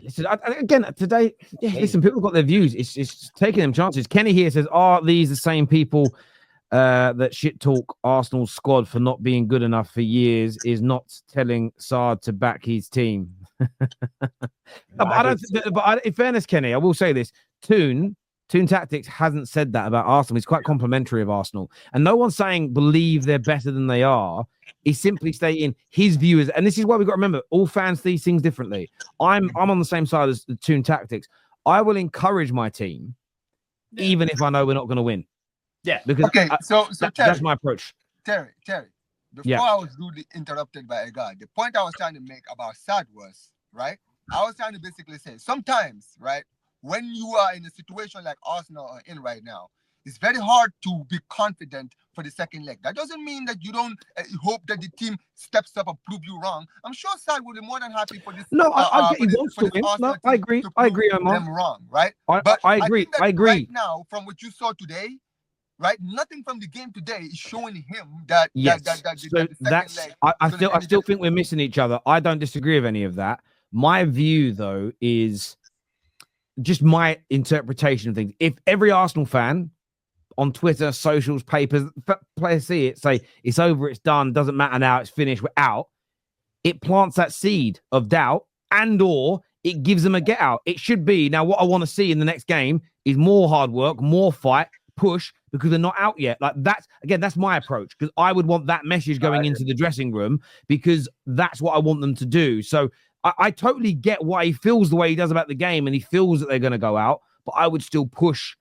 Listen, again, today, listen, people got their views. It's taking them chances. Kenny here says, are these the same people that shit talk Arsenal's squad for not being good enough for years is not telling Saad to back his team? In fairness, Kenny, I will say this. Toon Tactics hasn't said that about Arsenal. He's quite complimentary of Arsenal. And no one's saying believe they're better than they are. He's simply stating his view is, and this is why we've got to remember, all fans see things differently. I'm on the same side as the Toon Tactics. I will encourage my team, even if I know we're not going to win. Yeah. Because Terry, that's my approach. Terry, before I was rudely interrupted by a guy, the point I was trying to make about Sad was, right? I was trying to basically say, sometimes, right, when you are in a situation like Arsenal are in right now, it's very hard to be confident for the second leg. That doesn't mean that you don't hope that the team steps up and prove you wrong. I'm sure Sad would be more than happy for this. No, I agree. I agree, Omar. Them wrong, right? I agree. I agree. Right now, from what you saw today, right, nothing from the game today is showing him that. Yes. I still think we're missing each other. I don't disagree with any of that. My view, though, is just my interpretation of things. If every Arsenal fan on Twitter, socials, papers, players see it, say it's over, it's done, doesn't matter now, it's finished, we're out, it plants that seed of doubt and or it gives them a get out. It should be, now what I want to see in the next game is more hard work, more fight, push, because they're not out yet. Like that's my approach, because I would want that message going into the dressing room, because that's what I want them to do. So I totally get why he feels the way he does about the game, and he feels that they're going to go out, but I would still push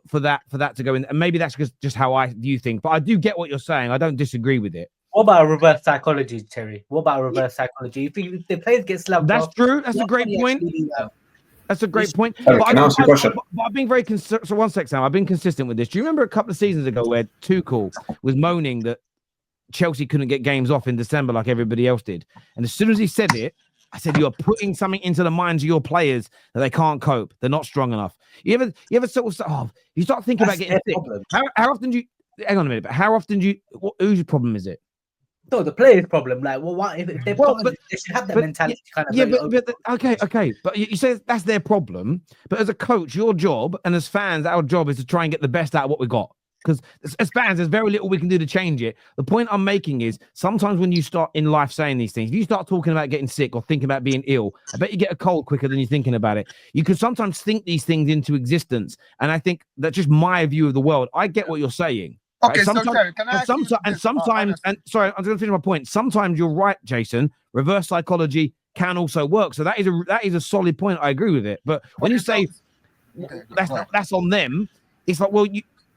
for that to go in. And maybe that's just how I view things, but I do get what you're saying. I don't disagree with it. What about reverse psychology, Terry? What about reverse psychology? If the players get slumped that's off, true. That's a great point. That's a great point. Can I ask you a question? I've been very consistent. So one sec, Sam. I've been consistent with this. Do you remember a couple of seasons ago where Tuchel was moaning that Chelsea couldn't get games off in December like everybody else did? And as soon as he said it, I said, you're putting something into the minds of your players that they can't cope. They're not strong enough. You ever sort of, you start thinking about getting sick. How often do you, hang on a minute, but how often do you, whose problem is it? No, the player's problem. Like, well, what if they should have that mentality kind of. Yeah, okay. But you say that's their problem. But as a coach, your job, and as fans, our job is to try and get the best out of what we got. Because as fans, there's very little we can do to change it. The point I'm making is sometimes when you start in life saying these things, if you start talking about getting sick or thinking about being ill, I bet you get a cold quicker than you're thinking about it. You can sometimes think these things into existence. And I think that's just my view of the world. I get what you're saying. Okay, right? so Terry, can I sometimes, sorry, I'm going to finish my point. Sometimes you're right, Jason. Reverse psychology can also work. So that is a solid point. I agree with it. But when you say that's on them, it's like, well,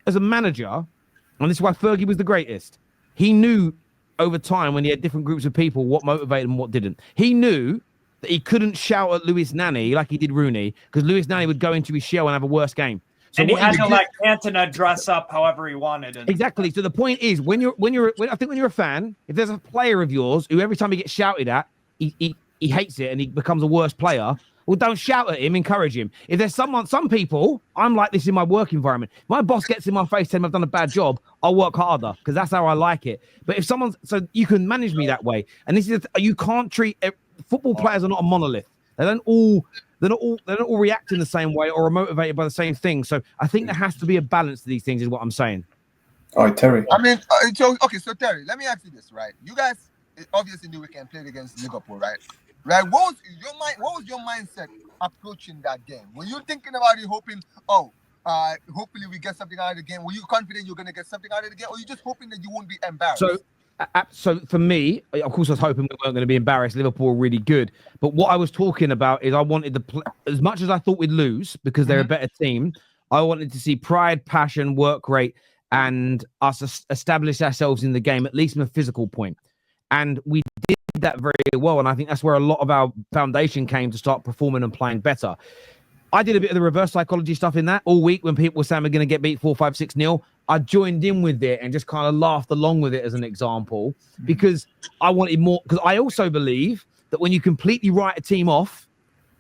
as a manager, and this is why Fergie was the greatest, he knew over time when he had different groups of people what motivated him and what didn't. He knew that he couldn't shout at Lewis Nani like he did Rooney, because Lewis Nani would go into his shell and have a worse game. So and he had to let Cantona dress up however he wanted. Exactly. So the point is, when you're a fan, if there's a player of yours who every time he gets shouted at, he hates it and he becomes a worse player, well, don't shout at him, encourage him. If there's some people, I'm like this in my work environment. If my boss gets in my face telling me I've done a bad job, I'll work harder because that's how I like it. But if so you can manage me that way. And this is, you can't treat, football players are not a monolith. They're not all react in the same way or are motivated by the same thing. So I think there has to be a balance to these things, is what I'm saying. All right, Terry. I mean, so Terry, let me ask you this, right? You guys obviously knew we can play against Liverpool, right? Right? What was your mindset approaching that game? Were you thinking about it, hoping, hopefully we get something out of the game? Were you confident you're going to get something out of the game, or you just hoping that you won't be embarrassed? So for me, of course, I was hoping we weren't going to be embarrassed. Liverpool were really good. But what I was talking about is I wanted to play, as much as I thought we'd lose because they're a better team, I wanted to see pride, passion, work rate, and us establish ourselves in the game, at least from a physical point. And we did that very well. And I think that's where a lot of our foundation came to start performing and playing better. I did a bit of the reverse psychology stuff in that all week when people were saying we're going to get beat 4-5-6-0. I joined in with it and just kind of laughed along with it as an example because I wanted more. Because I also believe that when you completely write a team off,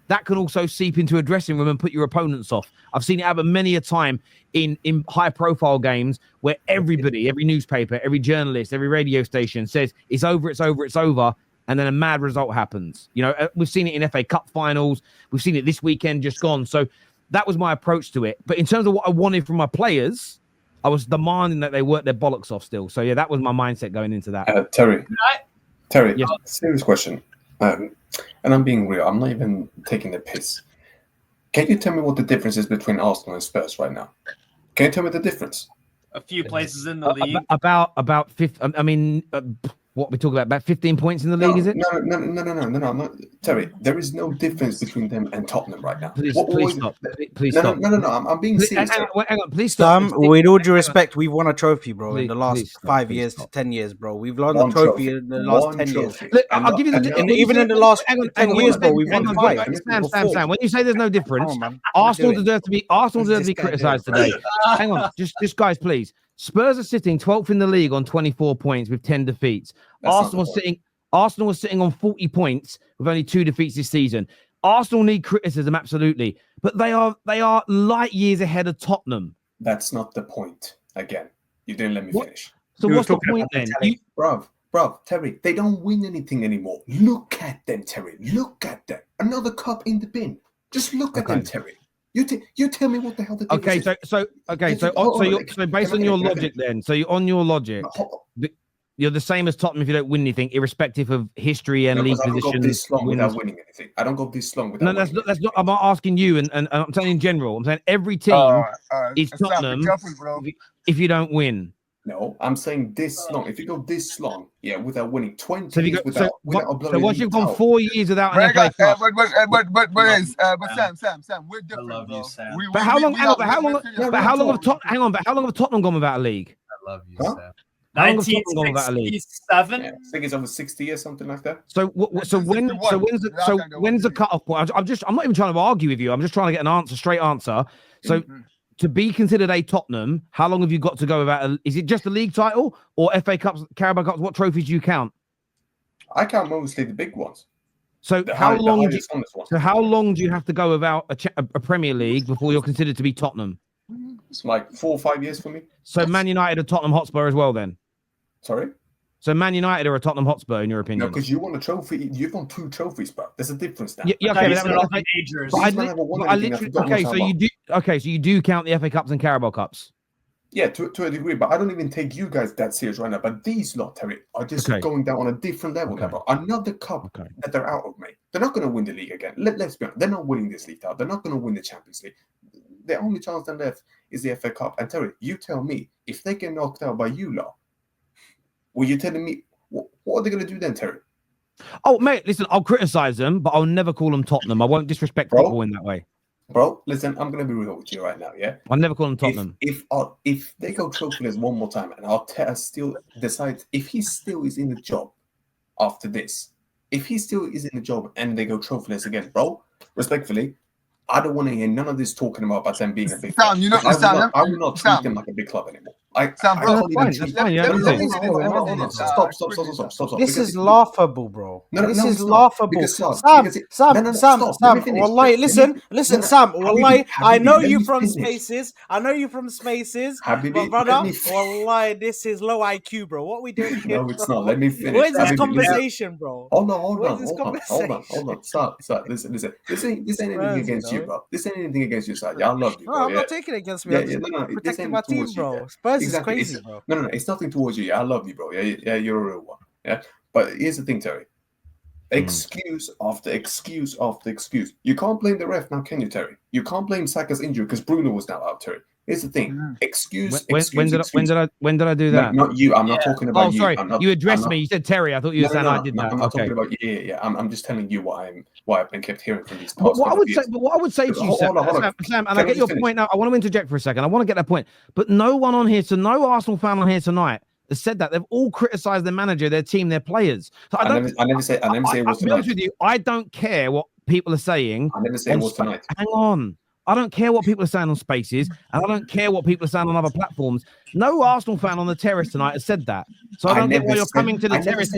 that can also seep into a dressing room and put your opponents off. I've seen it happen many a time in high-profile games where everybody, every newspaper, every journalist, every radio station says it's over, it's over, it's over. and then a mad result happens. You know, we've seen it in FA Cup finals. We've seen it this weekend just gone. So that was my approach to it. But in terms of what I wanted from my players, I was demanding that they work their bollocks off still. So yeah, that was my mindset going into that. Terry, Yes. serious question. And I'm being real. I'm not even taking the piss. Can you tell me what the difference is between Arsenal and Spurs right now? Can you tell me the difference? A few places in the league. About 50. I mean, what we talk about 15 points in the league, is it? No. I'm not. Terry, there is no difference between them and Tottenham right now. Please stop. Please no, stop. No. I'm being serious. Hang on, please stop. Sam, with all due respect, we've won a trophy, bro, in the last please stop, 5 please years stop. to 10 years, bro. We've won the trophy in the last 10 years. Look, I'll give you the even in the last 10 years, bro, we've won 5. Sam. When you say there's no difference, Arsenal deserve to be criticised today. Hang on, just guys, please. Spurs are sitting 12th in the league on 24 points with 10 defeats. Arsenal was sitting on 40 points with only 2 defeats this season. Arsenal need criticism, absolutely, but they are light years ahead of Tottenham. That's not the point. Again, you didn't let me finish. So what's the point then? Bruv, Terry, they don't win anything anymore. Look at them, Terry. Look at them. Another cup in the bin. Just look at them, Terry. You tell me what the hell the difference is. So based on your logic then, you're the same as Tottenham if you don't win anything, irrespective of history and league position. I don't go this long without winning anything. I don't go this long without winning anything. That's not. I'm not asking you, and I'm saying in general. I'm saying every team is Tottenham if you don't win. No, I'm saying this long. If you go this long, without winning 20 so years without a bloody once you've gone 4 years without an FA Cup. But Sam, we're different. I love you, Sam. But how long have Tottenham gone without a league? I love you, Sam. How long have Tottenham gone without a league? 1967. I think it's over 60 years, something like that. So when's the cut-off point? I'm not even trying to argue with you. I'm just trying to get an answer, straight answer. So. To be considered a Tottenham, how long have you got to go without? Is it just a league title or FA Cups, Carabao Cups? What trophies do you count? I count mostly the big ones. So how long do you have to go without a Premier League before you're considered to be Tottenham? It's like 4 or 5 years for me. So Man United are Tottenham Hotspur as well, then? Sorry. So Man United are a Tottenham Hotspur, in your opinion? No, because you won a trophy. You've won 2 trophies, bro. There's a difference now. So you do count the FA Cups and Carabao Cups? Yeah, to a degree, but I don't even take you guys that serious right now. But these lot, Terry, are just going down on a different level now, bro. Another cup that they're out of, mate. They're not going to win the league again. Let's be honest. They're not winning this league now. They're not going to win the Champions League. The only chance then left is the FA Cup. And Terry, you tell me, if they get knocked out by you lot, were you telling me what are they going to do then, Terry? Oh, mate, listen, I'll criticize them, but I'll never call them Tottenham. I won't disrespect football in that way. Bro, listen, I'm going to be real with you right now, yeah? I'll never call them Tottenham. If they go trophyless one more time and Arteta still decides, if he still is in the job after this, if he still is in the job and they go trophyless again, bro, respectfully, I don't want to hear none of this talking about them being a big club. I will not treat them like a big club anymore. Stop. This is laughable, bro. This is laughable. Sam, wallahi, listen, Sam, wallahi, I know you from Spaces. But brother, wallahi, this is low IQ, bro. What are we doing here? No, it's not. Let me finish. What is this conversation, bro? Hold on. Stop. Listen. This ain't anything against you, bro. This ain't anything against you, side. I love you, bro. No, I'm not taking it against me. I'm protecting my team, bro. Spurs is crazy, bro. No, it's nothing towards you. I love you, bro. Yeah, you're a real one. Yeah, but here's the thing, Terry. Excuse after excuse after excuse. You can't blame the ref now, can you, Terry? You can't blame Saka's injury because Bruno was now out, Terry. Here's the thing. When did I do that? No, not you. I'm not talking about you. Oh, sorry. You addressed me. You said Terry. I thought you were saying I did that. I'm not talking about you. I'm just telling you what I've been kept hearing from these past. What I would say to you, Sam, and I get your point now. I want to interject for a second. I want to get that point. But no one on here, no Arsenal fan on here tonight has said that. They've all criticised their manager, their team, their players. So I never say it was tonight. To be honest with you, I don't care what people are saying. I never say it was tonight. Hang on. I don't care what people are saying on Spaces, and I don't care what people are saying on other platforms. No Arsenal fan on the Terrace tonight has said that. So I don't get why you're coming to the Terrace.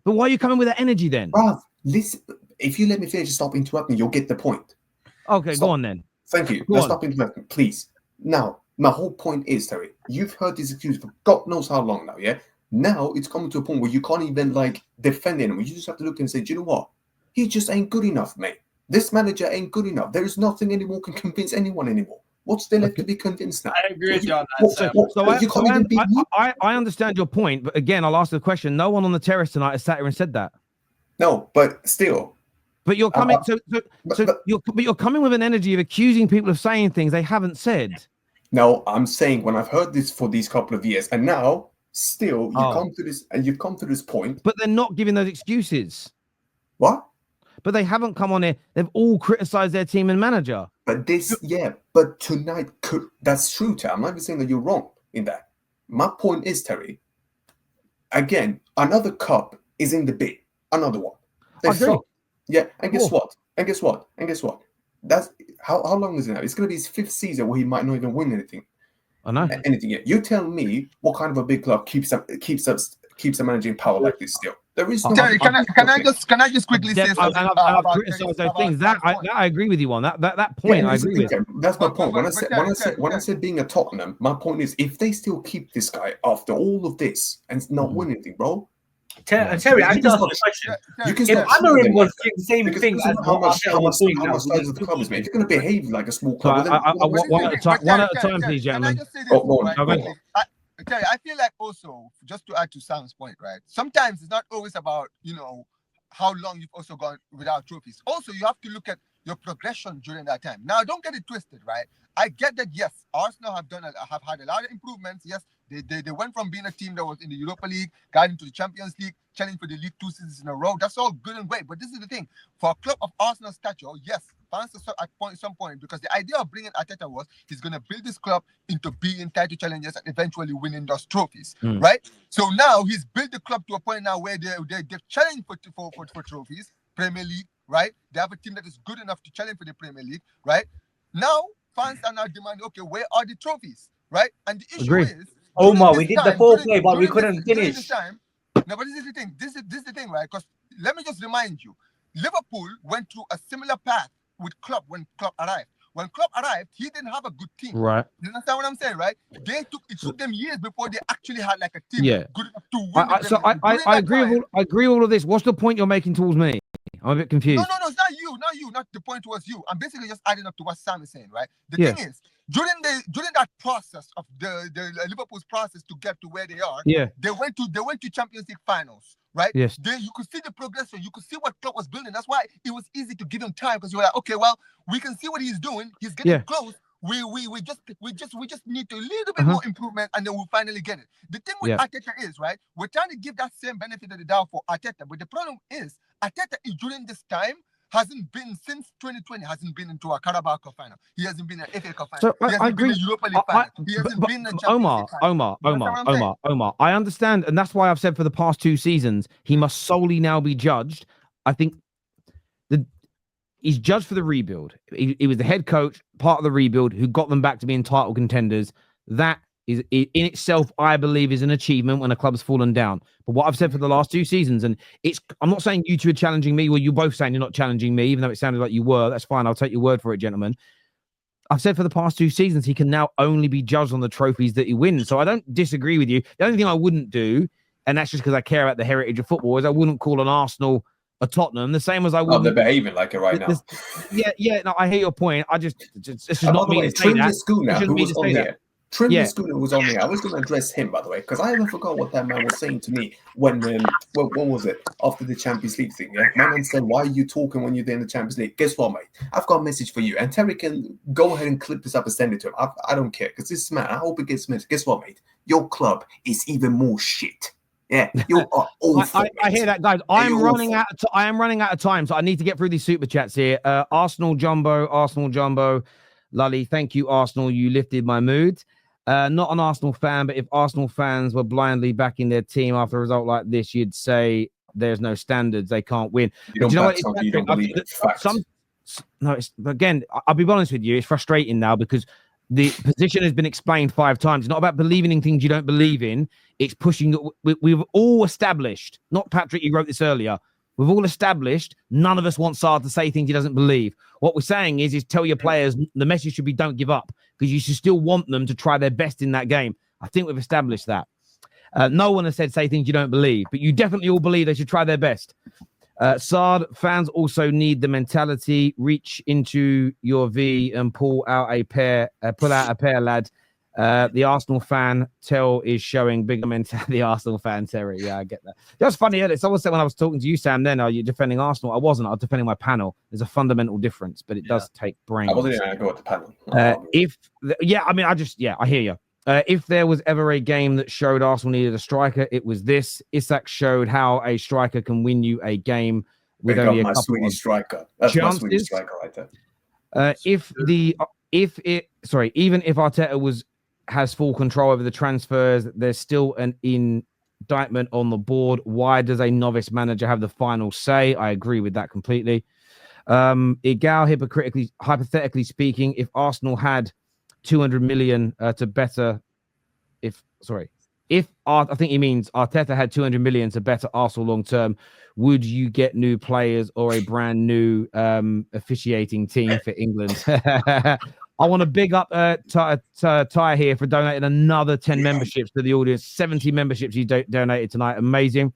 But why are you coming with that energy then? Bruv, listen, if you let me finish and stop interrupting, you'll get the point. Okay, go on then. Thank you. Stop interrupting, please. Now, my whole point is, Terry, you've heard this excuse for God knows how long now, yeah? Now it's coming to a point where you can't even like defend him. You just have to look and say, do you know what? He just ain't good enough, mate. This manager ain't good enough. There is nothing anymore can convince anyone anymore. What's there left to be convinced now? I agree with you on that. I understand your point, but again, I'll ask the question. No one on the terrace tonight has sat here and said that. No, but still. But you're coming. You're coming with an energy of accusing people of saying things they haven't said. No, I'm saying when I've heard this for these couple of years, and now still you've come to this point. But they're not giving those excuses. What? But they haven't come on here. They've all criticized their team and manager. But but tonight that's true, Terry. I'm not even saying that you're wrong in that. My point is, Terry, again, another cup is in the bin. Another one. And guess what? That's how long is it now? It's gonna be his 5th season where he might not even win anything. I know. Anything yet. You tell me what kind of a big club keeps a manager in power like this still. There is no. Terry, can I just quickly say something? I've criticized those things. That I agree with you on. That point I agree with. That's my point. When I said being a Tottenham, my point is if they still keep this guy after all of this and not win anything, bro. Terry, I can ask a question. If Amorim was doing the same thing as how much size of the club is, mate. If you're going to behave like a small club, one at a time, please, gentlemen. Terry, I feel like also, just to add to Sam's point, right? Sometimes it's not always about, how long you've also gone without trophies. Also, you have to look at your progression during that time. Now, don't get it twisted, right? I get that, yes, Arsenal have had a lot of improvements. Yes, they went from being a team that was in the Europa League, got into the Champions League, challenged for the league 2 seasons in a row. That's all good and great. But this is the thing. For a club of Arsenal's stature, yes, fans at some point, because the idea of bringing Arteta was he's going to build this club into being title challengers and eventually winning those trophies, right? So now he's built the club to a point now where they've challenged for trophies, Premier League, right? They have a team that is good enough to challenge for the Premier League, right? Now, fans are now demanding, okay, where are the trophies, right? And the issue is... Omar, we did the foreplay, but we couldn't finish. No, but this is the thing. This is the thing, right? Because let me just remind you, Liverpool went through a similar path with Klopp when Klopp arrived. When Klopp arrived, he didn't have a good team. Right. You understand what I'm saying, right? It took them years before they actually had like a team good enough to win. I agree with all of this. What's the point you're making towards me? I'm a bit confused. No, it's not you. Not the point was you. I'm basically just adding up to what Sam is saying, right? The thing is, during that process of the Liverpool's process to get to where they are, they went to Champions League finals, right? Yes. You could see the progression. You could see what Klopp was building. That's why it was easy to give him time because you were like, okay, well, we can see what he's doing. He's getting close. We just need a little bit more improvement, and then we'll finally get it. The thing with Arteta is, right, we're trying to give that same benefit of the doubt for Arteta, but the problem is Arteta during this time hasn't been since 2020 hasn't been into a Carabao Cup final. He hasn't been an FA Cup final. So I agree. Been a Europa League final. He hasn't been a Champions League Omar. I understand, and that's why I've said for the past 2 seasons he must solely now be judged. I think he's judged for the rebuild. He was the head coach, part of the rebuild, who got them back to being title contenders. That is in itself, I believe, is an achievement when a club's fallen down. But what I've said for the last 2 seasons, and I'm not saying you two are challenging me, or you're both saying you're not challenging me, even though it sounded like you were. That's fine. I'll take your word for it, gentlemen. I've said for the past 2 seasons, he can now only be judged on the trophies that he wins. So I don't disagree with you. The only thing I wouldn't do, and that's just because I care about the heritage of football, is I wouldn't call an Arsenal a Tottenham, the same as I would. Oh, they're behaving like it right now. No, I hear your point. It's just not me to say that. Trim the Schooner was on there. I was going to address him, by the way, because I haven't forgot what that man was saying to me when what was it? After the Champions League thing, yeah? My man said, why are you talking when you're there in the Champions League? Guess what, mate? I've got a message for you. And Terry can go ahead and clip this up and send it to him. I don't care, because this man, I hope it gets message. Guess what, mate? Your club is even more shit. Yeah, you are awful. I hear that, guys. I am running out of time, so I need to get through these super chats here. Arsenal Jumbo. Lully, thank you, Arsenal. You lifted my mood. Not an Arsenal fan, but if Arsenal fans were blindly backing their team after a result like this, you'd say there's no standards, they can't win. You don't believe it. Again, I'll be honest with you, it's frustrating now because the position has been explained 5 times. It's not about believing in things you don't believe in. It's pushing. We've all established, not Patrick, you wrote this earlier. We've all established none of us want Saad to say things he doesn't believe. What we're saying is tell your players the message should be don't give up because you should still want them to try their best in that game. I think we've established that. No one has said say things you don't believe, but you definitely all believe they should try their best. Sard, fans also need the mentality. Reach into your V and pull out a pair, lad. The Arsenal fan Tell is showing bigger mentality. The Arsenal fan Terry. Yeah, I get that. That's funny. Isn't it? Someone said when I was talking to you, Sam, then, are you defending Arsenal? I wasn't. I was defending my panel. There's a fundamental difference, but it does take brains. I wasn't going to go with the panel. I hear you. If there was ever a game that showed Arsenal needed a striker, it was this. Isak showed how a striker can win you a game with only a couple Swedish of striker. That's chances. my Swedish striker right there. Even if Arteta has full control over the transfers, there's still an indictment on the board. Why does a novice manager have the final say? I agree with that completely. Hypothetically speaking, if Arsenal had 200 million to better, I think he means Arteta had 200 million to better Arsenal long term, would you get new players or a brand new officiating team for England? I want to big up Ty here for donating another 10 memberships to the audience. 70 memberships you donated tonight. Amazing.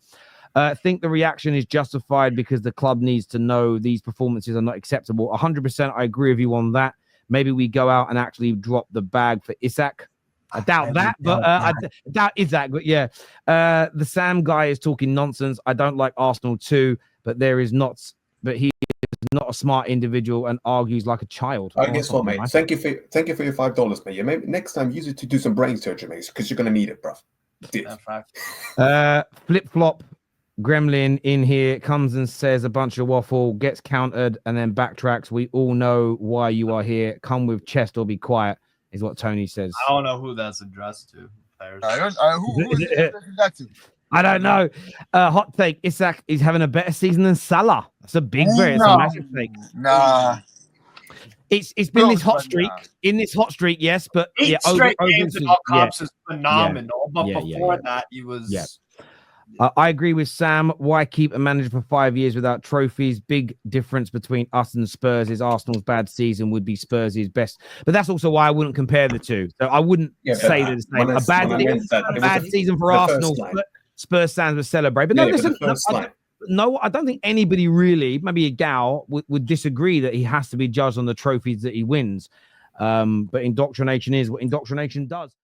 I think the reaction is justified because the club needs to know these performances are not acceptable. 100% I agree with you on that. Maybe we go out and actually drop the bag for Isak. I doubt that, but I doubt Isak. But yeah, the Sam guy is talking nonsense. I don't like Arsenal too, but he is not a smart individual and argues like a child. I guess what, mate? Thank you for your $5, mate. Yeah, maybe next time use it to do some brain surgery, mate, because you're gonna need it, bro. Flip flop. Gremlin in here comes and says a bunch of waffle, gets countered, and then backtracks. We all know why you are here. Come with chest or be quiet, is what Tony says. I don't know who that's addressed to. Who is it that to? I don't know. Hot take: Isak is having a better season than Salah. That's a big it's a massive take. Nah. It's been this hot streak. In this hot streak, yes, but straight games in all cups is phenomenal. But before that, he was. Yeah. I agree with Sam. Why keep a manager for 5 years without trophies? Big difference between us and Spurs is Arsenal's bad season would be Spurs' best. But that's also why I wouldn't compare the two. So I wouldn't say the same. A bad season for Arsenal, Spurs fans would celebrate. But no, listen, I don't think anybody really, maybe a gal, would disagree that he has to be judged on the trophies that he wins. But indoctrination is what indoctrination does.